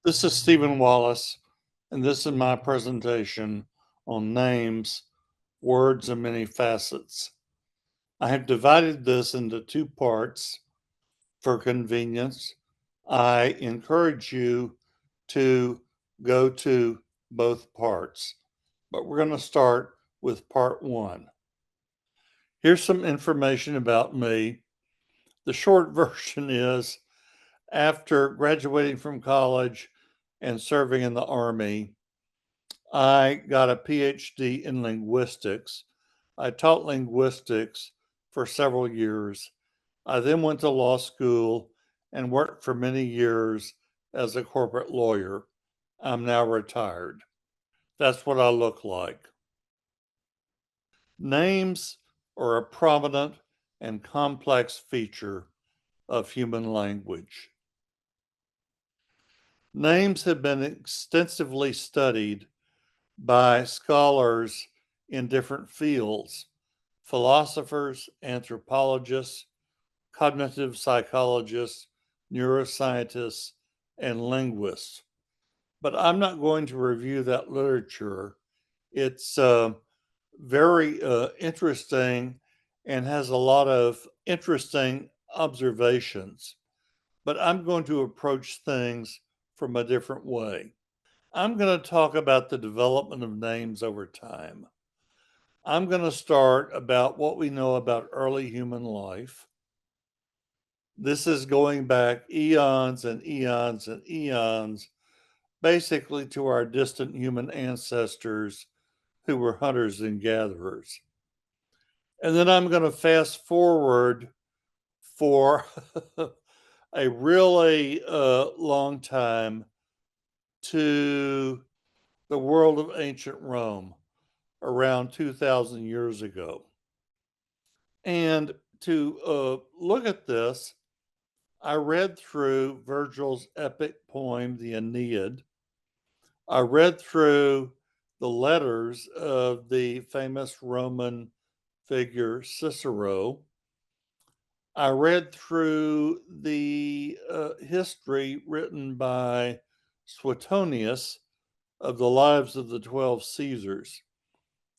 This is Stephen Wallace, and this is my presentation on names, words, and many facets. I have divided this into two parts for convenience. I encourage you to go to both parts, but we're going to start with part one. Here's some information about me. The short version is after graduating from college and serving in the Army, I got a PhD in linguistics. I taught linguistics for several years. I then went to law school and worked for many years as a corporate lawyer. I'm now retired. That's what I look like. Names are a prominent and complex feature of human language. Names have been extensively studied by scholars in different fields: philosophers, anthropologists, cognitive psychologists, neuroscientists, and linguists. But I'm not going to review that literature. It's very interesting and has a lot of interesting observations. But I'm going to approach things from a different way. I'm going to talk about the development of names over time. I'm going to start about what we know about early human life. This is going back eons and eons and eons, basically to our distant human ancestors who were hunters and gatherers. And then I'm going to fast forward for a really long time to the world of ancient Rome around 2,000 years ago. And to look at this, I read through Virgil's epic poem, the Aeneid. I read through the letters of the famous Roman figure Cicero. I read through the history written by Suetonius of the lives of the 12 Caesars.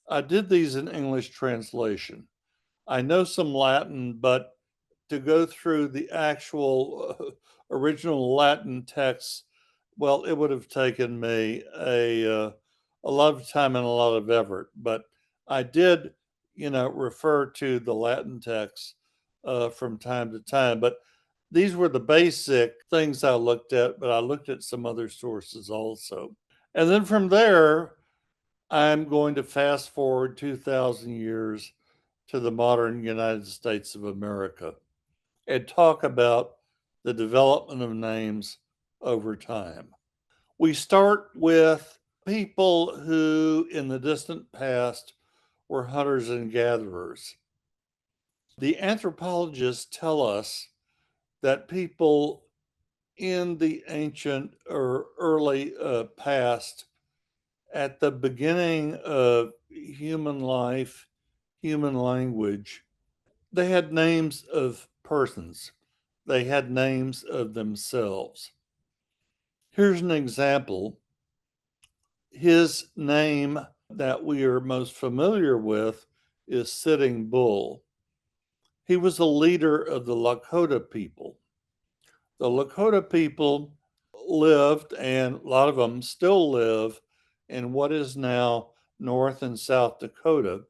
I did these in English translation. I know some Latin, but to go through the actual original Latin text, well, it would have taken me a lot of time and a lot of effort. But I did, refer to the Latin text from time to time. But these were the basic things I looked at, but I looked at some other sources also. And then from there, I'm going to fast forward 2,000 years to the modern United States of America and talk about the development of names over time. We start with people who, in the distant past, were hunters and gatherers. The anthropologists tell us that people in the ancient or early past, at the beginning of human life, human language, they had names of persons, they had names of themselves. Here's an example. His name that we are most familiar with is Sitting Bull. He was a leader of the Lakota people. The Lakota people lived, and a lot of them still live, in what is now North and South Dakota.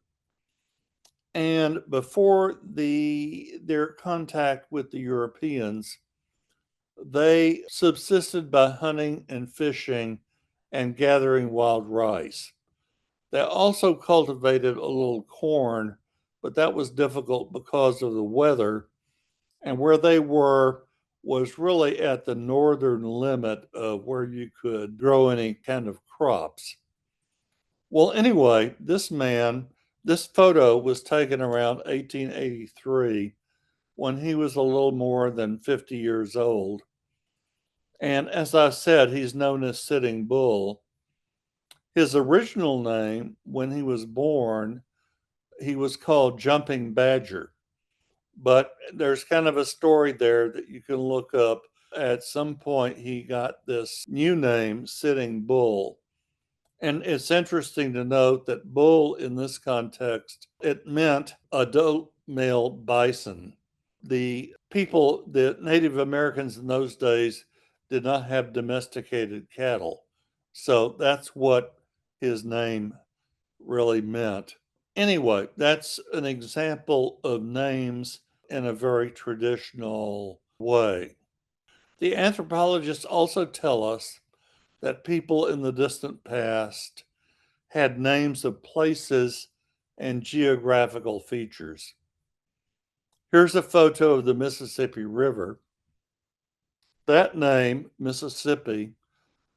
And before their contact with the Europeans, they subsisted by hunting and fishing and gathering wild rice. They also cultivated a little corn, but that was difficult because of the weather. And where they were was really at the northern limit of where you could grow any kind of crops. Well, anyway, this photo was taken around 1883 when he was a little more than 50 years old. And as I said, he's known as Sitting Bull. His original name, when he was born, he was called Jumping Badger. But there's kind of a story there that you can look up At some point, he got this new name, Sitting Bull. And it's interesting to note that bull in this context, it meant adult male bison. The people, the Native Americans in those days, did not have domesticated cattle. So that's what his name really meant. Anyway, that's an example of names in a very traditional way. The anthropologists also tell us that people in the distant past had names of places and geographical features. Here's a photo of the Mississippi River. That name, Mississippi,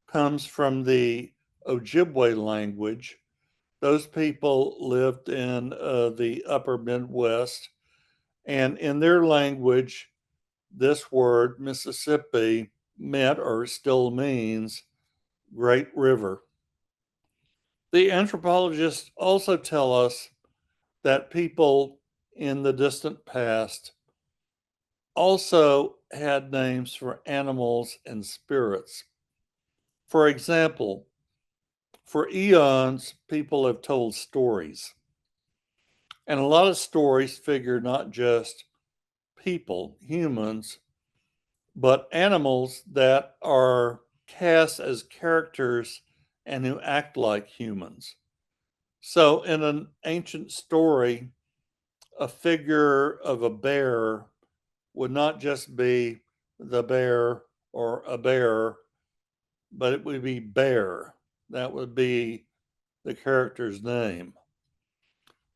comes from the Ojibwe language. Those people lived in the upper Midwest, and in their language, this word, Mississippi, meant or still means great river. The anthropologists also tell us that people in the distant past also had names for animals and spirits. For example, for eons, people have told stories. And a lot of stories figure not just people, humans, but animals that are cast as characters and who act like humans. So, in an ancient story, a figure of a bear would not just be the bear or a bear, but it would be Bear. That would be the character's name.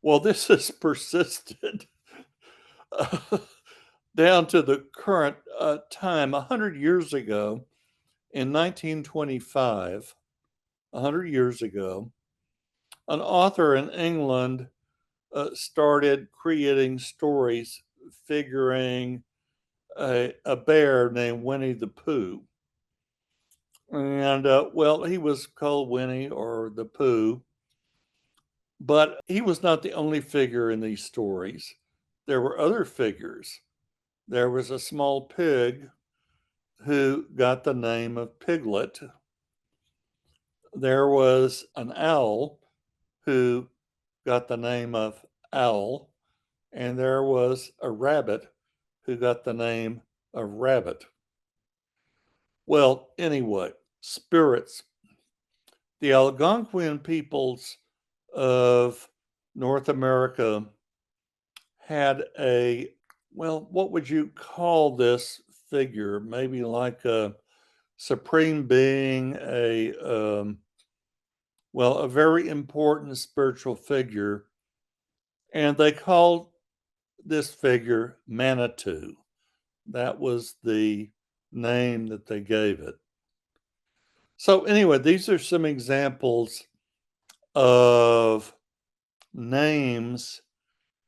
Well, this has persisted down to the current time. 100 years ago, in 1925, 100 years ago, an author in England started creating stories figuring a bear named Winnie the Pooh. And well, he was called Winnie or the Pooh, but he was not the only figure in these stories. There were other figures. There was a small pig who got the name of Piglet. There was an owl who got the name of Owl. And there was a rabbit who got the name of Rabbit. Well, anyway, spirits. The Algonquian peoples of North America had a, well, what would you call this figure? Maybe like a supreme being, well, a very important spiritual figure. And they called this figure Manitou. That was the name that they gave it. So, anyway, these are some examples of names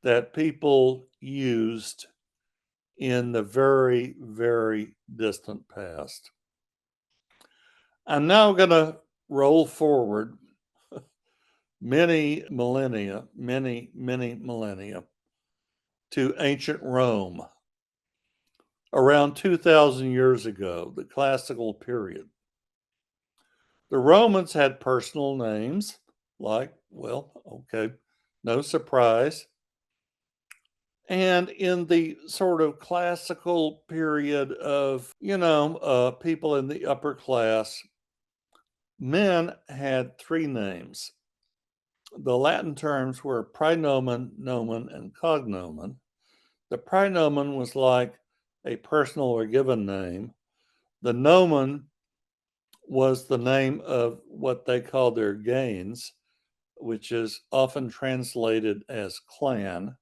that people used in the very, very distant past. I'm now going to roll forward many millennia, many millennia to ancient Rome, around 2,000 years ago, the classical period. The Romans had personal names like, well, okay, no surprise. And in the sort of classical period of, people in the upper class, men had three names. The Latin terms were praenomen, nomen, and cognomen. The praenomen was like a personal or given name. The nomen was the name of what they called their gains, which is often translated as clan.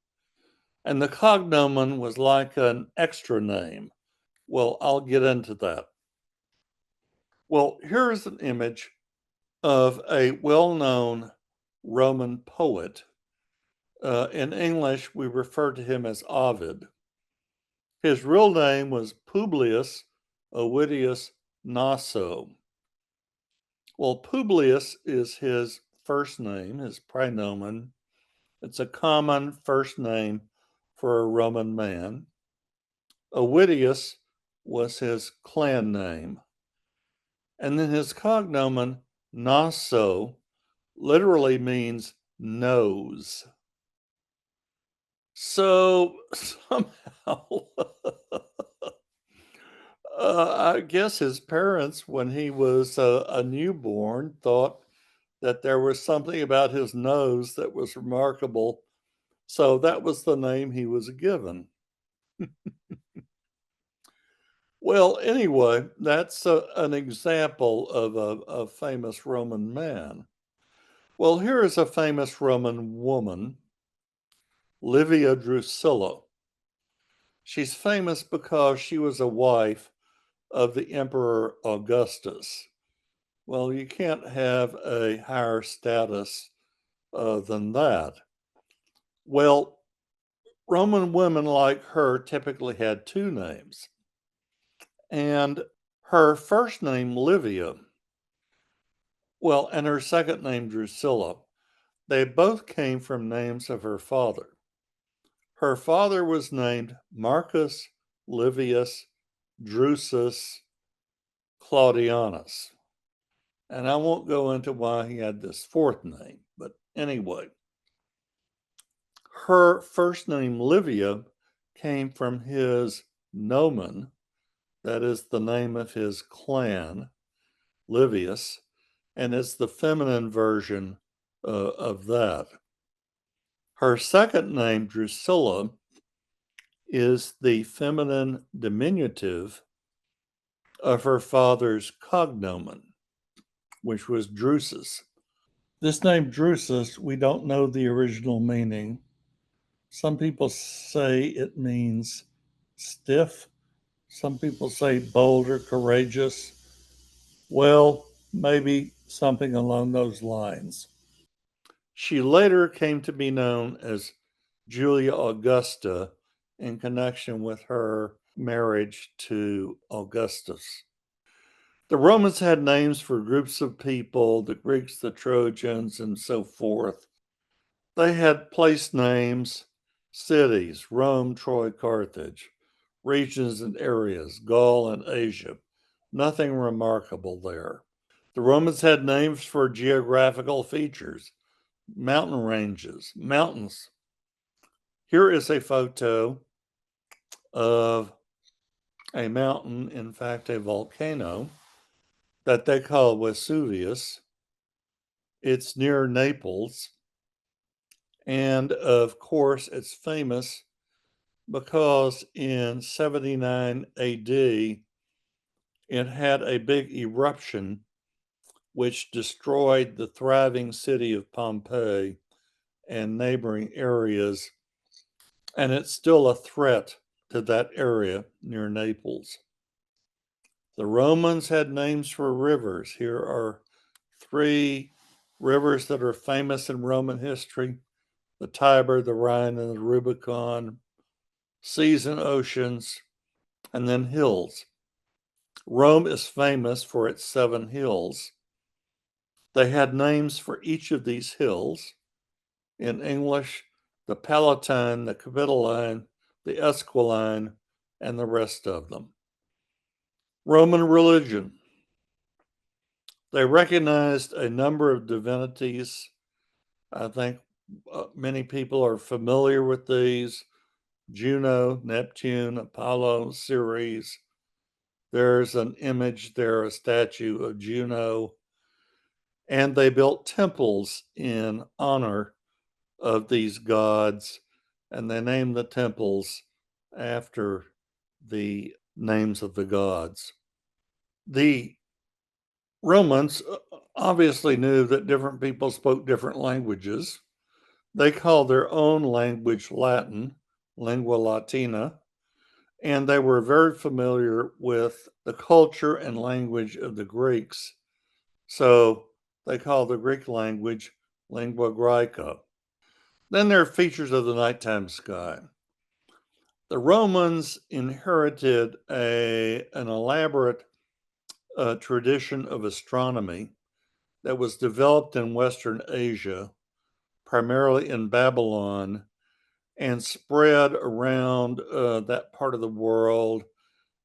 And the cognomen was like an extra name. Well, I'll get into that. Well, here's an image of a well known Roman poet. In English, we refer to him as Ovid. His real name was Publius Ovidius Naso. Well, Publius is his first name, his praenomen. It's a common first name for a Roman man. Ovidius was his clan name. And then his cognomen, Naso, literally means nose. So somehow, I guess his parents, when he was a newborn, thought that there was something about his nose that was remarkable. So that was the name he was given. Well, anyway, that's an example of a famous Roman man. Well, here is a famous Roman woman, Livia Drusilla. She's famous because she was a wife of the Emperor Augustus. Well, you can't have a higher status than that. Well, Roman women like her typically had two names. And her first name, Livia, well, and her second name, Drusilla, they both came from names of her father. Her father was named Marcus Livius Drusus Claudianus. And I won't go into why he had this fourth name, but anyway, her first name, Livia, came from his nomen, that is the name of his clan, Livius, and it's the feminine version of that. Her second name, Drusilla, is the feminine diminutive of her father's cognomen, which was Drusus. This name Drusus, we don't know the original meaning. Some people say it means stiff. Some people say bold or courageous. Well, maybe something along those lines. She later came to be known as Julia Augusta in connection with her marriage to Augustus. The Romans had names for groups of people, the Greeks, the Trojans, and so forth. They had place names, cities, Rome, Troy, Carthage, regions and areas, Gaul and Asia. Nothing remarkable there. The Romans had names for geographical features, mountain ranges, mountains. Here is a photo of a mountain, in fact, a volcano that they call Vesuvius. It's near Naples. And of course, it's famous because in 79 AD, it had a big eruption which destroyed the thriving city of Pompeii and neighboring areas. And it's still a threat to that area near Naples. The Romans had names for rivers. Here are three rivers that are famous in Roman history: the Tiber, the Rhine, and the Rubicon, seas and oceans, and then hills. Rome is famous for its 7 hills. They had names for each of these hills. In English, the Palatine, the Capitoline, the Esquiline, and the rest of them. Roman religion. They recognized a number of divinities. I think many people are familiar with these: Juno, Neptune, Apollo, Ceres. There's an image there, a statue of Juno. And they built temples in honor of these gods, and they named the temples after the names of the gods. The Romans obviously knew that different people spoke different languages. They called their own language Latin, lingua latina, and they were very familiar with the culture and language of the Greeks. So they called the Greek language lingua graeca. Then there are features of the nighttime sky. The Romans inherited an elaborate tradition of astronomy that was developed in Western Asia, primarily in Babylon, and spread around that part of the world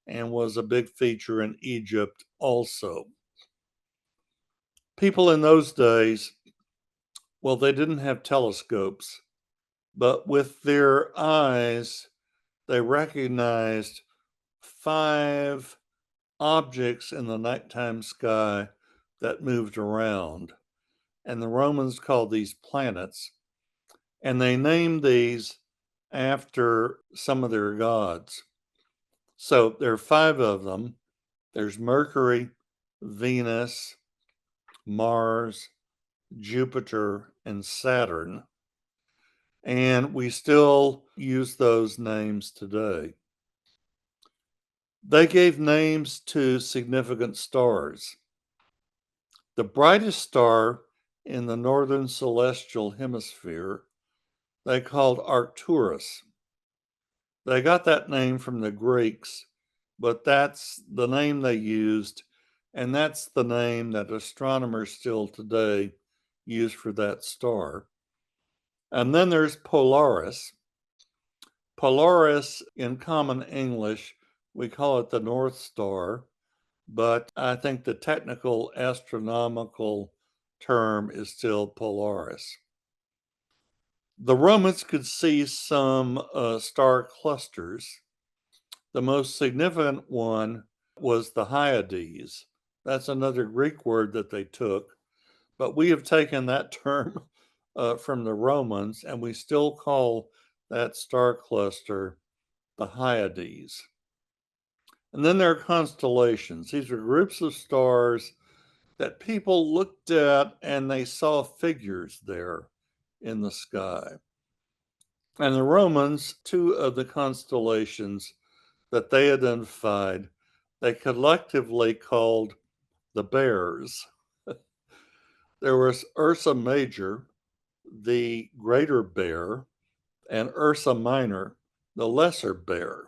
and was a big feature in Egypt also. People in those days, well, they didn't have telescopes, but with their eyes, they recognized 5 objects in the nighttime sky that moved around. And the Romans called these planets, and they named these after some of their gods. So there are 5 of them. There's Mercury, Venus, Mars, Jupiter, and Saturn. And we still use those names today. They gave names to significant stars. The brightest star in the northern celestial hemisphere, they called Arcturus. They got that name from the Greeks, but that's the name they used, and that's the name that astronomers still today use for that star. And then there's Polaris. Polaris, in common English, we call it the North Star, but I think the technical astronomical term is still Polaris. The Romans could see some star clusters. The most significant one was the Hyades. That's another Greek word that they took, but we have taken that term from the Romans, and we still call that star cluster the Hyades. And then there are constellations. These are groups of stars that people looked at and they saw figures there in the sky. And the Romans, 2 of the constellations that they identified, they collectively called the Bears. There was Ursa Major, the greater bear, and Ursa Minor, the lesser bear.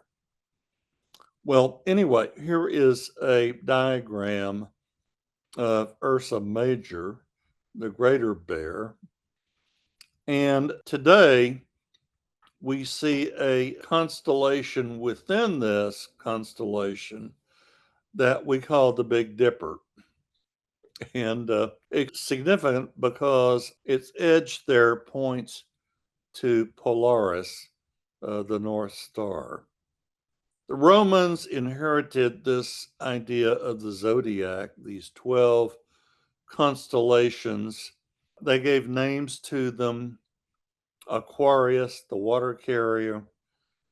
Well, anyway, here is a diagram of Ursa Major, the greater bear. And today we see a constellation within this constellation that we call the Big Dipper. And it's significant because its edge there points to Polaris, the North Star. The Romans inherited this idea of the zodiac, these 12 constellations. They gave names to them: Aquarius, the water carrier,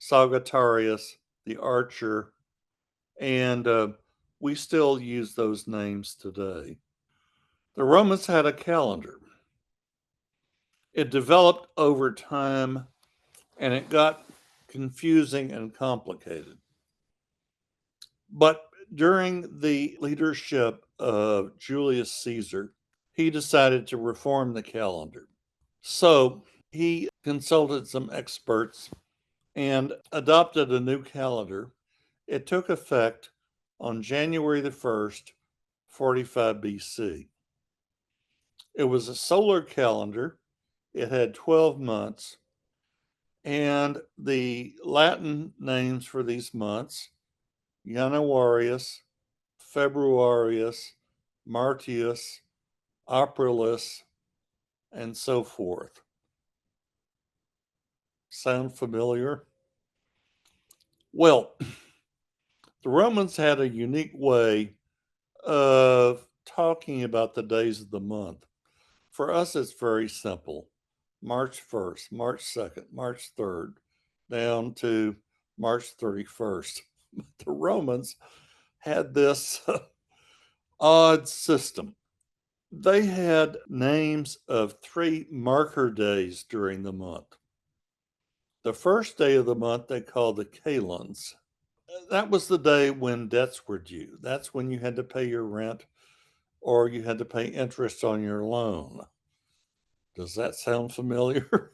Sagittarius, the archer, and we still use those names today. The Romans had a calendar. It developed over time and it got confusing and complicated. But during the leadership of Julius Caesar, he decided to reform the calendar. So he consulted some experts and adopted a new calendar. It took effect on January the 1st, 45 BC. It was a solar calendar. It had 12 months, and the Latin names for these months: Januarius, Februarius, Martius, Aprilis, and so forth. Sound familiar? Well, the Romans had a unique way of talking about the days of the month. For us, it's very simple: March 1st, March 2nd, March 3rd, down to March 31st. The Romans had this odd system. They had names of 3 marker days during the month. The first day of the month they called the kalends. That was the day when debts were due. That's when you had to pay your rent or you had to pay interest on your loan. Does that sound familiar?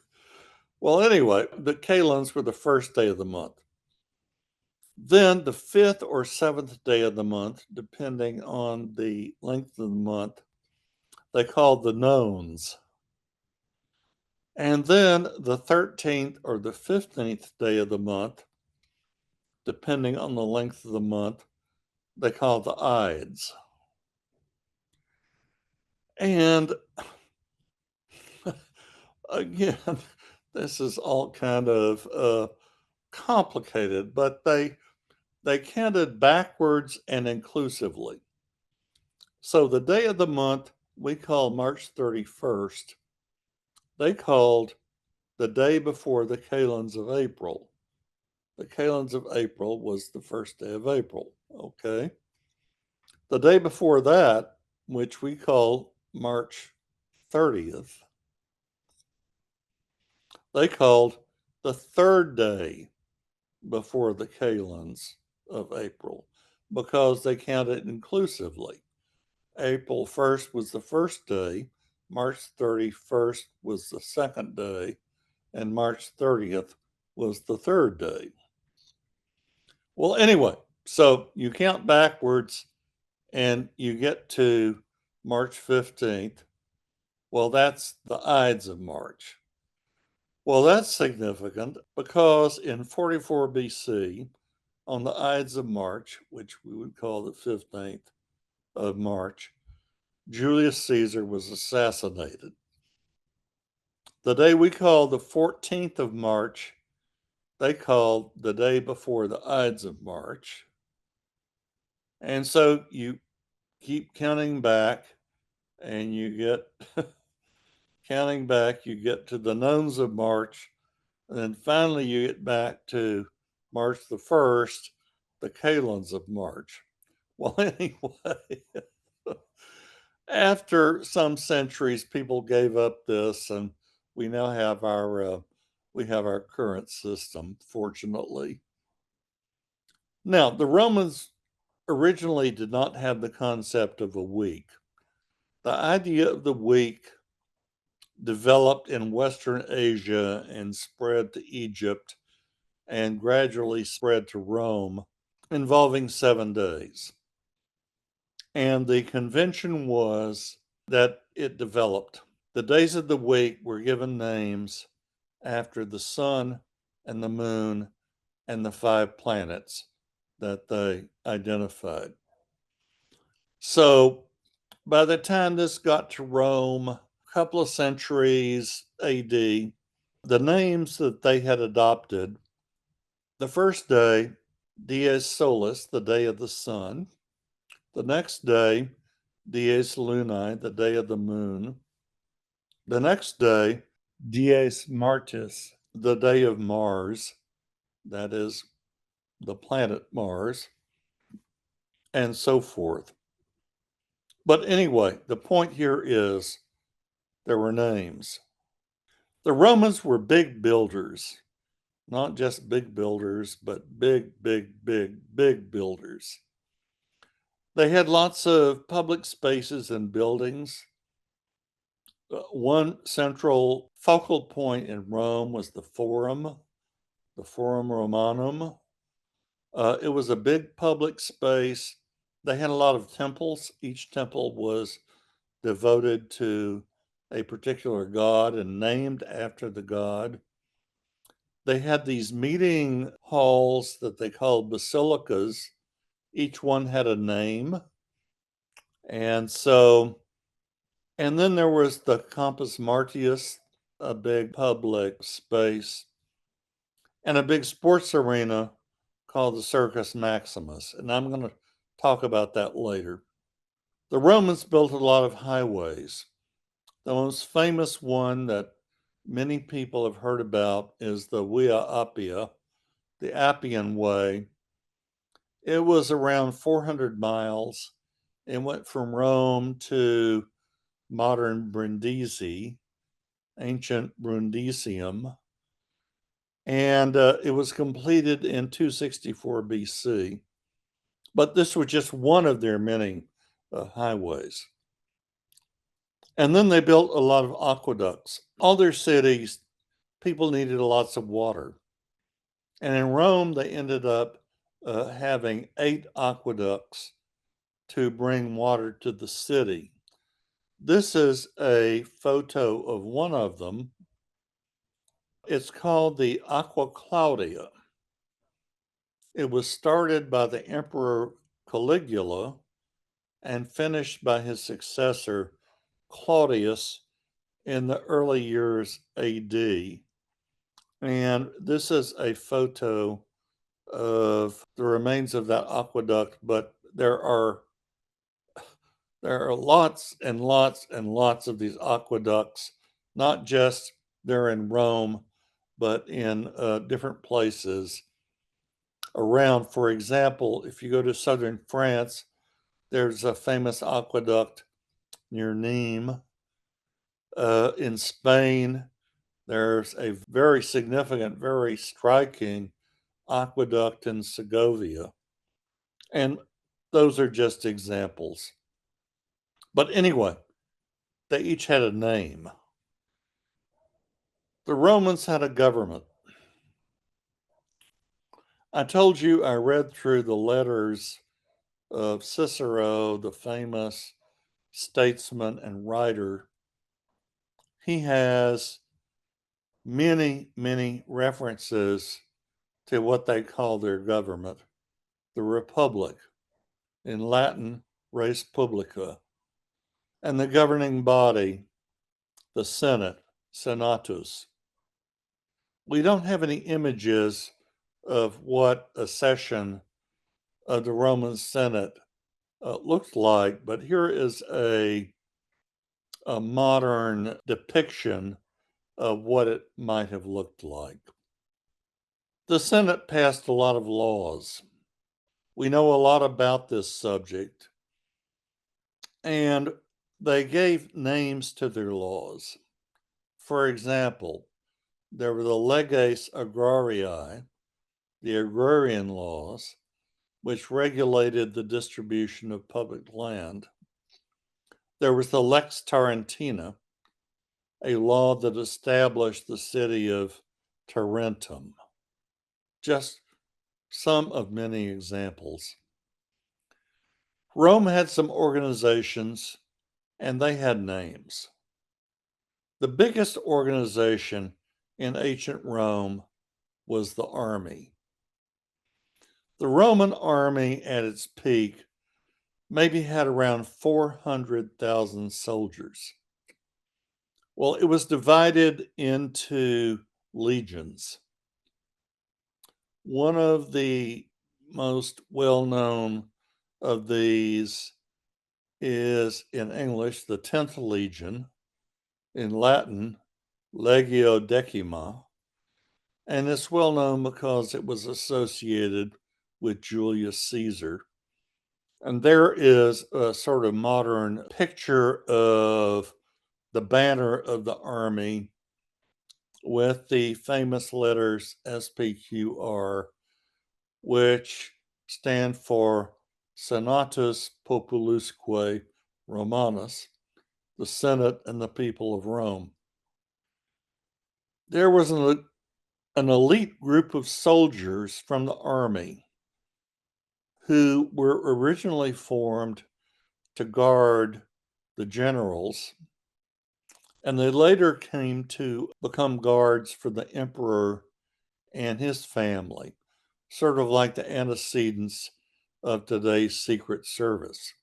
Well, anyway, the kalends were the first day of the month. Then the 5th or 7th day of the month, depending on the length of the month, they called the nones. And then the 13th or the 15th day of the month, depending on the length of the month. They call it the Ides. And again, this is all kind of complicated, but they counted backwards and inclusively. So the day of the month we call March 31st, they called the day before the Kalends of April. The Kalends of April was the first day of April. Okay. The day before that, which we call March 30th, they called the third day before the Kalends of April because they counted inclusively. April 1st was the first day, March 31st was the second day, and March 30th was the third day. Well, anyway, so you count backwards and you get to March 15th. Well, that's the Ides of March. Well, that's significant because in 44 BC, on the Ides of March, which we would call the 15th of March, Julius Caesar was assassinated. The day we call the 14th of March, they called the day before the Ides of March. And so you keep counting back and you get counting back, you get to the nones of March, and then finally you get back to March the 1st, the Kalends of March. Well, anyway, after some centuries, people gave up this, and we now have our current system, fortunately. Now, the Romans originally did not have the concept of a week. The idea of the week developed in Western Asia and spread to Egypt and gradually spread to Rome, involving 7 days. And the convention was that it developed. The days of the week were given names after the sun and the moon and the 5 planets that they identified. So by the time this got to Rome, a couple of centuries AD, the names that they had adopted, the first day, Dies Solis, the day of the sun. The next day, Dies Lunae, the day of the moon. The next day, Dies Martis, the day of Mars, that is the planet Mars, and so forth. But anyway, the point here is there were names. The Romans were big builders, not just big builders, but big builders. They had lots of public spaces and buildings. One central focal point in Rome was the Forum Romanum. It was a big public space. They had a lot of temples. Each temple was devoted to a particular god and named after the god. They had these meeting halls that they called basilicas. Each one had a name. And then there was the Campus Martius, a big public space, and a big sports arena called the Circus Maximus. And I'm going to talk about that later. The Romans built a lot of highways. The most famous one that many people have heard about is the Via Appia, the Appian Way. It was around 400 miles. It went from Rome to modern Brindisi, ancient Brundisium, and it was completed in 264 BC. But this was just one of their many highways. And then they built a lot of aqueducts. All their cities, people needed lots of water. And in Rome, they ended up having 8 aqueducts to bring water to the city. This is a photo of one of them. It's called the Aqua Claudia. It was started by the Emperor Caligula and finished by his successor Claudius in the early years AD. And this is a photo of the remains of that aqueduct, but there are lots and lots and lots of these aqueducts, not just there in Rome, but in different places around. For example, if you go to southern France, there's a famous aqueduct near Nîmes. In Spain, there's a very significant, very striking aqueduct in Segovia. And those are just examples. But anyway, they each had a name. The Romans had a government. I told you I read through the letters of Cicero, the famous statesman and writer. He has many, many references to what they call their government, the Republic, in Latin, res publica, and the governing body, the Senate, Senatus. We don't have any images of what a session of the Roman Senate looked like, but here is a modern depiction of what it might have looked like. The Senate passed a lot of laws. We know a lot about this subject, and they gave names to their laws. For example, there were the leges agrarii, the agrarian laws, which regulated the distribution of public land. There was the lex tarentina, a law that established the city of Tarentum. Just some of many examples. Rome had some organizations, and they had names. The biggest organization in ancient Rome was the army. The Roman army at its peak maybe had around 400,000 soldiers. Well, it was divided into legions. One of the most well-known of these is in English, the 10th Legion, in Latin, Legio Decima, and it's well known because it was associated with Julius Caesar. And there is a sort of modern picture of the banner of the army with the famous letters SPQR, which stand for Senatus Populusque Romanus, the Senate and the people of Rome. There was an elite group of soldiers from the army who were originally formed to guard the generals, and they later came to become guards for the emperor and his family, sort of like the antecedents of today's Secret Service.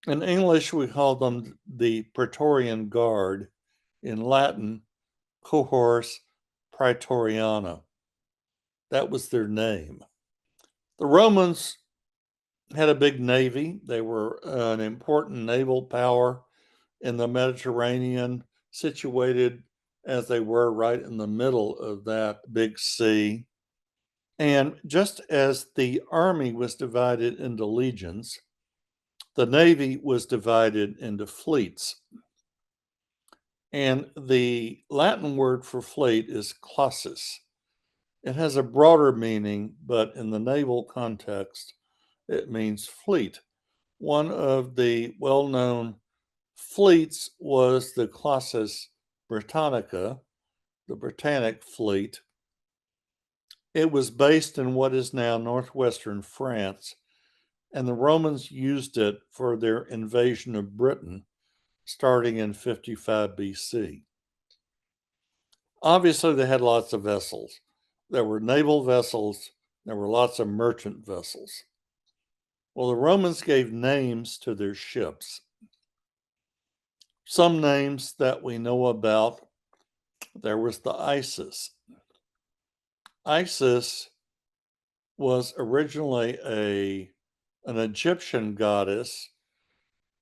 In English, we call them the Praetorian Guard. In Latin, Cohors Praetoriana. That was their name. The Romans had a big navy. They were an important naval power in the Mediterranean, situated as they were right in the middle of that big sea. And just as the army was divided into legions, the navy was divided into fleets. And the Latin word for fleet is classis. It has a broader meaning, but in the naval context, it means fleet. One of the well-known fleets was the Classis Britannica, the Britannic fleet. It was based in what is now northwestern France, and the Romans used it for their invasion of Britain starting in 55 BC. Obviously, they had lots of vessels. There were naval vessels, There were lots of merchant vessels. Well, the Romans gave names to their ships. Some names that we know about, there was the Isis. Isis was originally an Egyptian goddess,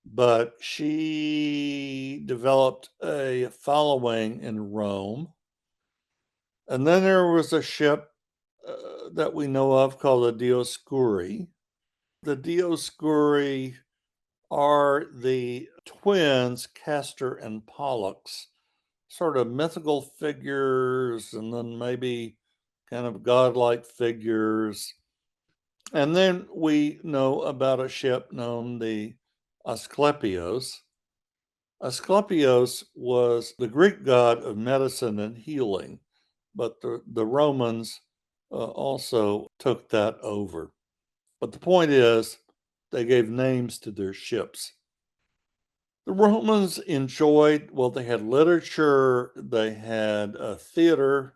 but she developed a following in Rome. And then there was a ship that we know of called the Dioscuri. The Dioscuri are the twins, Castor and Pollux, sort of mythical figures, and then maybe kind of godlike figures. And then we know about a ship known the Asclepios. Asclepios was the Greek god of medicine and healing, but the Romans also took that over. But the point is, they gave names to their ships. The Romans enjoyed, well, they had literature, they had theater,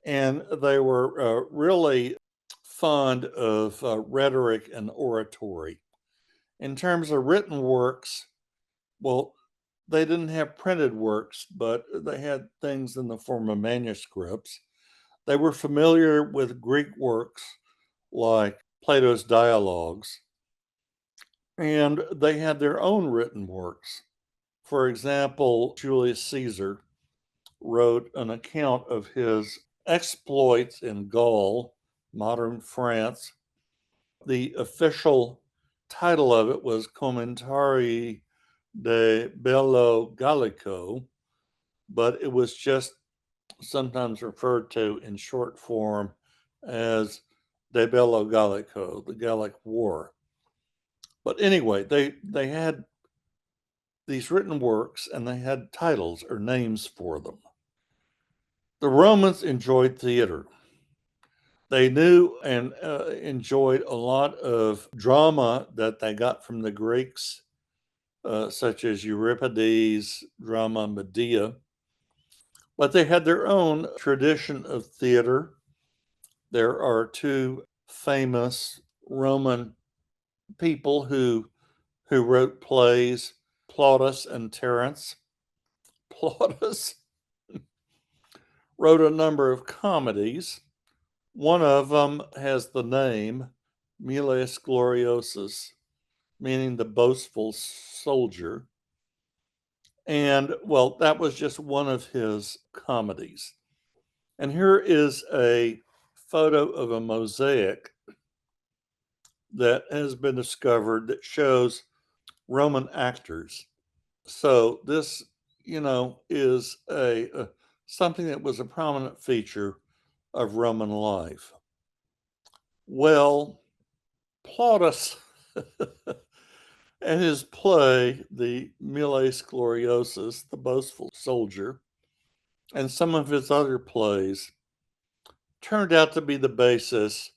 and they were really fond of rhetoric and oratory. In terms of written works, well, they didn't have printed works, but they had things in the form of manuscripts. They were familiar with Greek works like Plato's dialogues, and they had their own written works. For example, Julius Caesar wrote an account of his exploits in Gaul, modern France. The official title of it was Commentarii de Bello Gallico, but it was just sometimes referred to in short form as De Bello Gallico, the Gallic War. But anyway, they had these written works and they had titles or names for them. The Romans enjoyed theater. They knew and enjoyed a lot of drama that they got from the Greeks, such as Euripides, drama Medea. But they had their own tradition of theater. There are two famous Roman people who wrote plays, Plautus and Terence. Plautus wrote a number of comedies. One of them has the name Miles Gloriosus, meaning the boastful soldier. And well, that was just one of his comedies. And here is a photo of a mosaic that has been discovered that shows Roman actors. So this, is a something that was a prominent feature of Roman life. Well, Plautus and his play, the Miles Gloriosus, the boastful soldier, and some of his other plays turned out to be the basis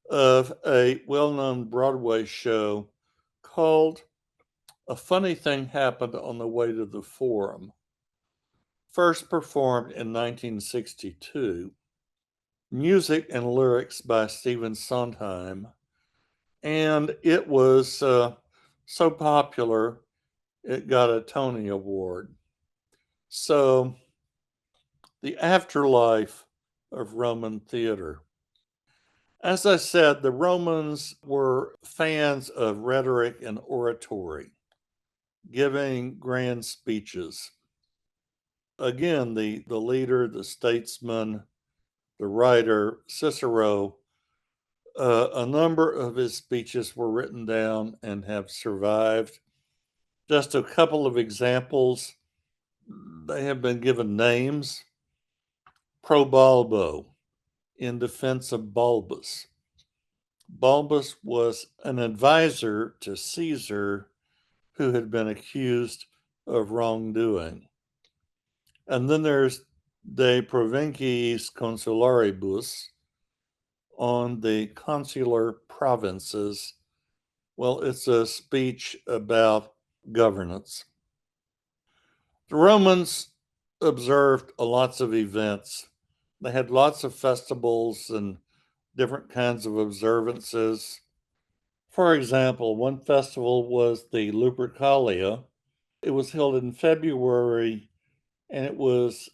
of a well-known Broadway show called A Funny Thing Happened on the Way to the Forum, first performed in 1962, music and lyrics by Stephen Sondheim, and it was so popular it got a Tony Award. So, the afterlife of Roman theater. As I said, the Romans were fans of rhetoric and oratory, giving grand speeches. Again, the leader, the statesman, the writer, Cicero, a number of his speeches were written down and have survived. Just a couple of examples. They have been given names. Pro Balbo, in defense of Balbus. Balbus was an advisor to Caesar who had been accused of wrongdoing. And then there's De Provinciis Consularibus, on the consular provinces. Well, it's a speech about governance. The Romans observed lots of events. They had lots of festivals and different kinds of observances. For example, one festival was the Lupercalia. It was held in February and it was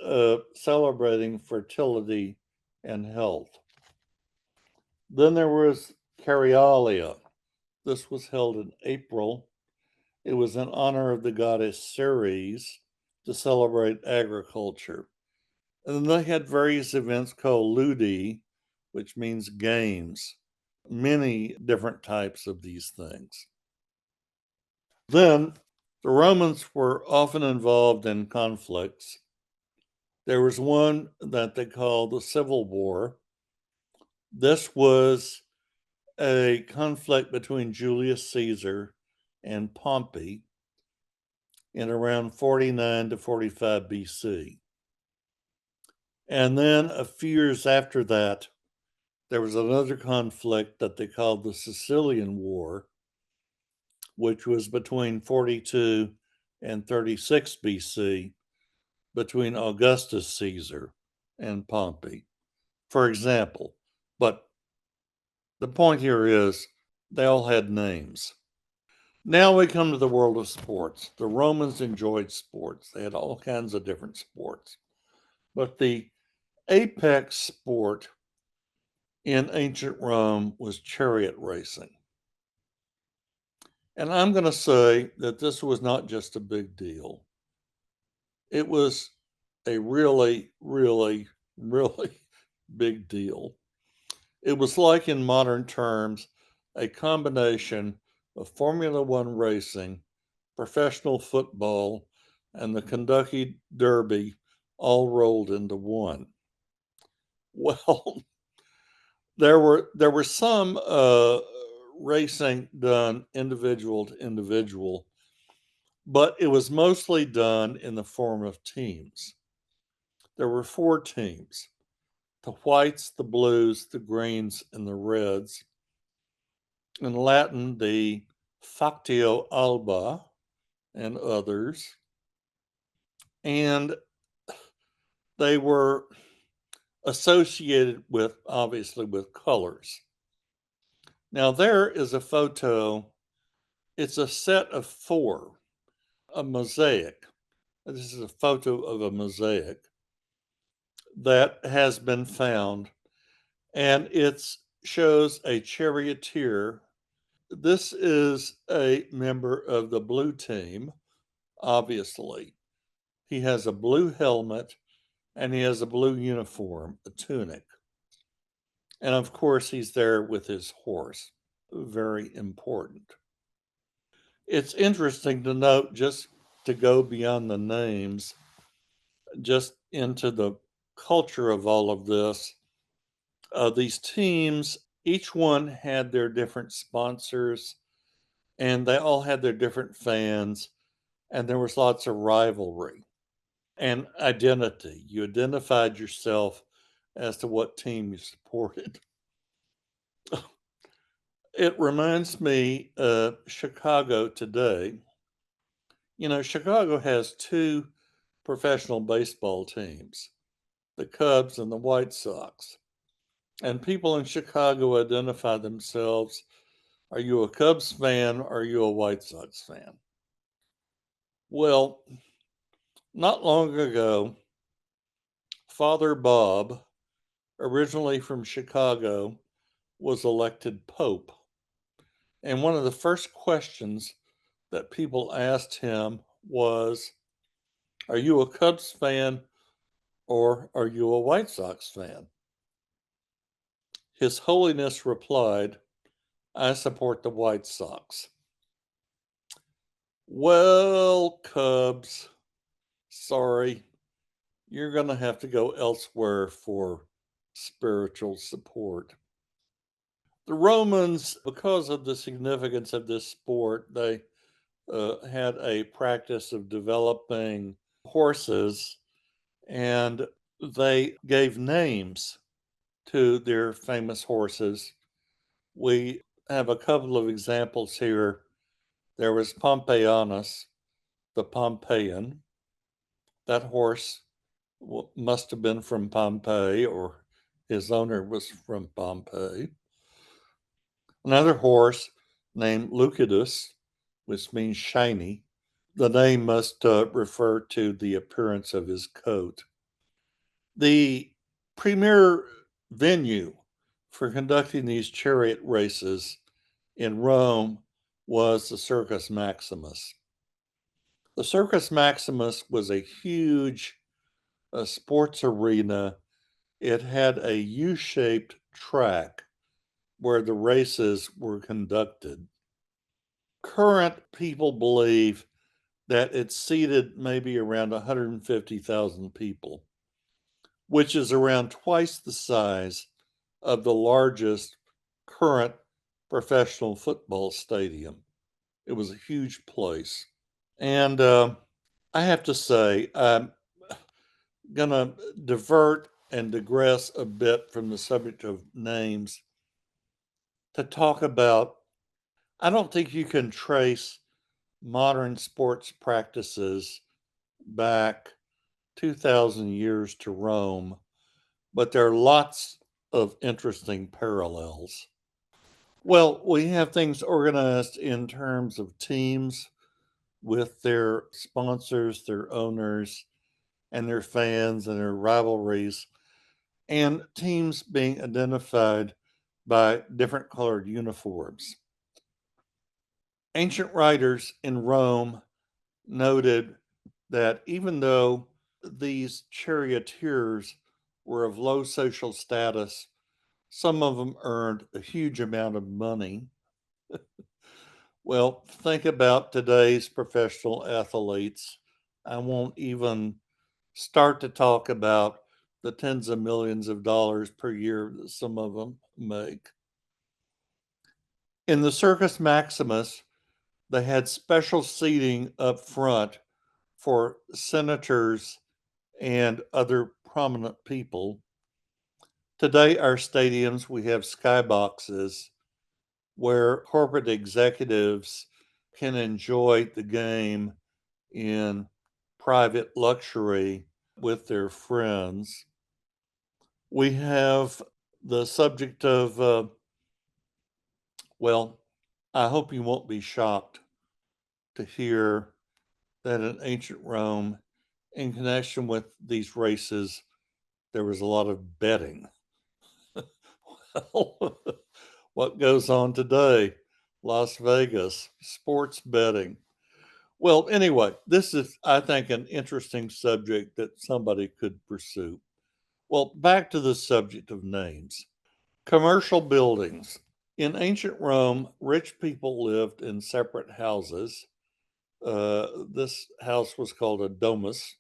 celebrating fertility and health. Then there was Carialia. This was held in April. It was in honor of the goddess Ceres to celebrate agriculture. And then they had various events called ludi, which means games, many different types of these things. Then the Romans were often involved in conflicts. There was one that they called the Civil War. This was a conflict between Julius Caesar and Pompey in around 49 to 45 BC. And then a few years after that, there was another conflict that they called the Sicilian War, which was between 42 and 36 BC between Augustus Caesar and Pompey, for example. But the point here is they all had names. Now we come to the world of sports. The Romans enjoyed sports. They had all kinds of different sports. But the apex sport in ancient Rome was chariot racing. And I'm going to say that this was not just a big deal. It was a really, really, really big deal. It was like, in modern terms, a combination of Formula One racing, professional football, and the Kentucky Derby all rolled into one. Well, there were some racing done individual to individual, but it was mostly done in the form of teams. There were 4 teams: the whites, the blues, the greens, and the reds. In Latin, the Factio Alba and others. And they were associated with, obviously, with colors. Now, there is a photo. It's a set of 4, a mosaic. This is a photo of a mosaic that has been found, and it shows a charioteer. This is a member of the blue team, obviously. He has a blue helmet and he has a blue uniform, a tunic. And of course, he's there with his horse. Very important. It's interesting to note, just to go beyond the names, just into the culture of all of this. These teams, each one had their different sponsors and they all had their different fans, and there was lots of rivalry and identity. You identified yourself as to what team you supported. It reminds me of Chicago today. You know, Chicago has 2 professional baseball teams, the Cubs and the White Sox. And people in Chicago identify themselves. Are you a Cubs fan or are you a White Sox fan? Well, not long ago, Father Bob, originally from Chicago, was elected Pope. And one of the first questions that people asked him was, are you a Cubs fan or are you a White Sox fan? His Holiness replied, I support the White Sox. Well, Cubs, sorry, you're going to have to go elsewhere for spiritual support. The Romans, because of the significance of this sport, they had a practice of developing horses, and they gave names to their famous horses. We have a couple of examples here. There was Pompeianus, the Pompeian. That horse must have been from Pompeii, or His owner was from Pompeii. Another horse named Lucidus, which means shiny. The name must refer to the appearance of his coat. The premier venue for conducting these chariot races in Rome was the Circus Maximus. The Circus Maximus was a huge sports arena. It had a U shaped track where the races were conducted. Current people believe that it seated maybe around 150,000 people, which is around twice the size of the largest current professional football stadium. It was a huge place. And I have to say, I'm going to divert and digress a bit from the subject of names to talk about. I don't think you can trace modern sports practices back 2,000 years to Rome, but there are lots of interesting parallels. Well, we have things organized in terms of teams with their sponsors, their owners, and their fans and their rivalries, and teams being identified by different colored uniforms. Ancient writers in Rome noted that even though these charioteers were of low social status, some of them earned a huge amount of money. Well, think about today's professional athletes. I won't even start to talk about the tens of millions of dollars per year that some of them make. In the Circus Maximus, they had special seating up front for senators and other prominent people. Today, our stadiums, we have skyboxes where corporate executives can enjoy the game in private luxury with their friends. We have the subject of, well, I hope you won't be shocked to hear that in ancient Rome, in connection with these races, there was a lot of betting. What goes on today? Las Vegas, sports betting. Well, anyway, this is, I think, an interesting subject that somebody could pursue. Well, back to the subject of names. Commercial buildings. In ancient Rome, rich people lived in separate houses. This house was called a domus,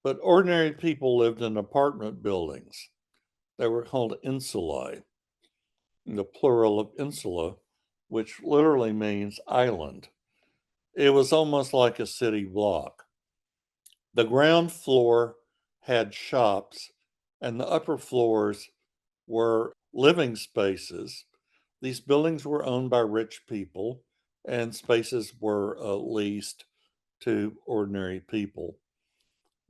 but ordinary people lived in apartment buildings. They were called insulae, the plural of insula, which literally means island. It was almost like a city block. The ground floor had shops, and the upper floors were living spaces. These buildings were owned by rich people, and spaces were leased to ordinary people.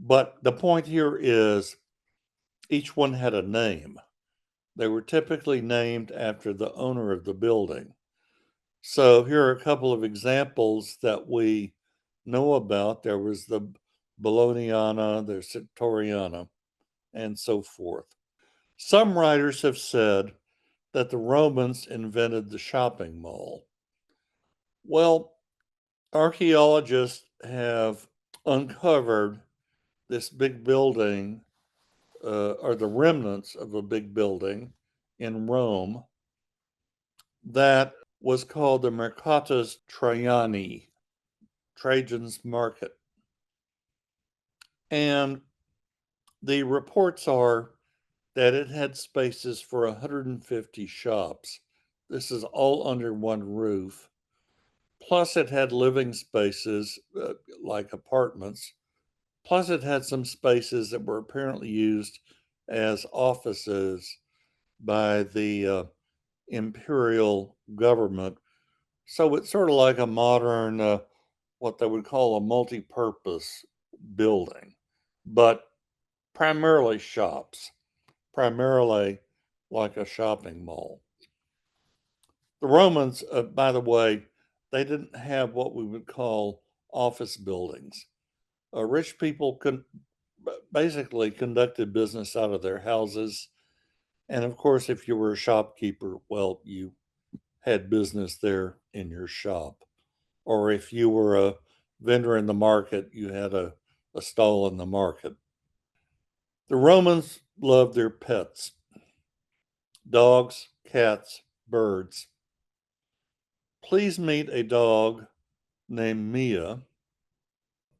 But the point here is each one had a name. They were typically named after the owner of the building. So here are a couple of examples that we know about. There was the Bologniana, there's Sictoriana, and so forth. Some writers have said that the Romans invented the shopping mall. Well, archaeologists have uncovered this big building, or the remnants of a big building in Rome that was called the Mercatus Traiani, Trajan's Market. And the reports are that it had spaces for 150 shops. This is all under one roof. Plus, it had living spaces like apartments. Plus, it had some spaces that were apparently used as offices by the imperial government. So it's sort of like a modern, what they would call a multi purpose building, but primarily shops. primarily like a shopping mall. The Romans, by the way, they didn't have what we would call office buildings. Rich people basically conducted business out of their houses. And of course, if you were a shopkeeper, well, you had business there in your shop. Or if you were a vendor in the market, you had a stall in the market. The Romans loved their pets: dogs, cats, birds. Please meet a dog named Mia.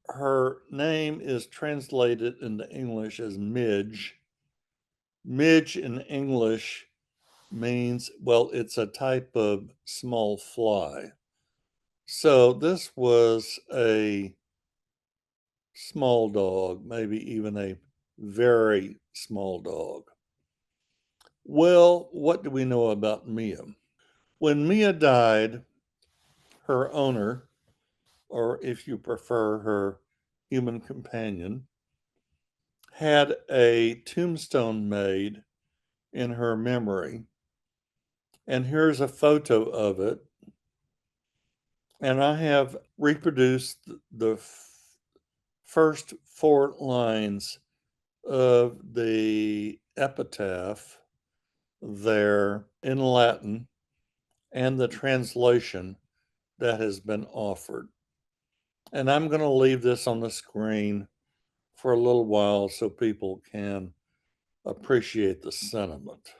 Her name is translated into English as Midge. Midge in English means, well, it's a type of small fly. So this was a small dog, maybe even a very small dog. Well, what do we know about Mia? When Mia died, her owner, or if you prefer, her human companion, had a tombstone made in her memory. And here's a photo of it. And I have reproduced the first four lines of the epitaph there in Latin and the translation that has been offered. And I'm going to leave this on the screen for a little while so people can appreciate the sentiment.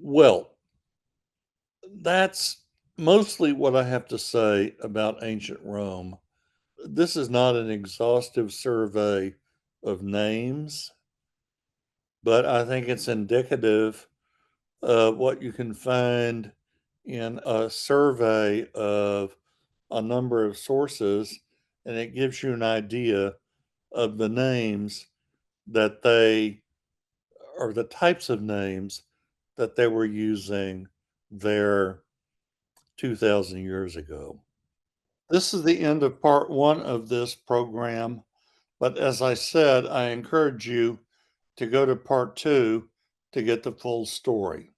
Well, that's mostly what I have to say about ancient Rome. This is not an exhaustive survey of names, but I think it's indicative of what you can find in a survey of a number of sources, and it gives you an idea of the names that they, or the types of names that they were using there 2,000 years ago. This is the end of part one of this program, but as I said, I encourage you to go to part two to get the full story.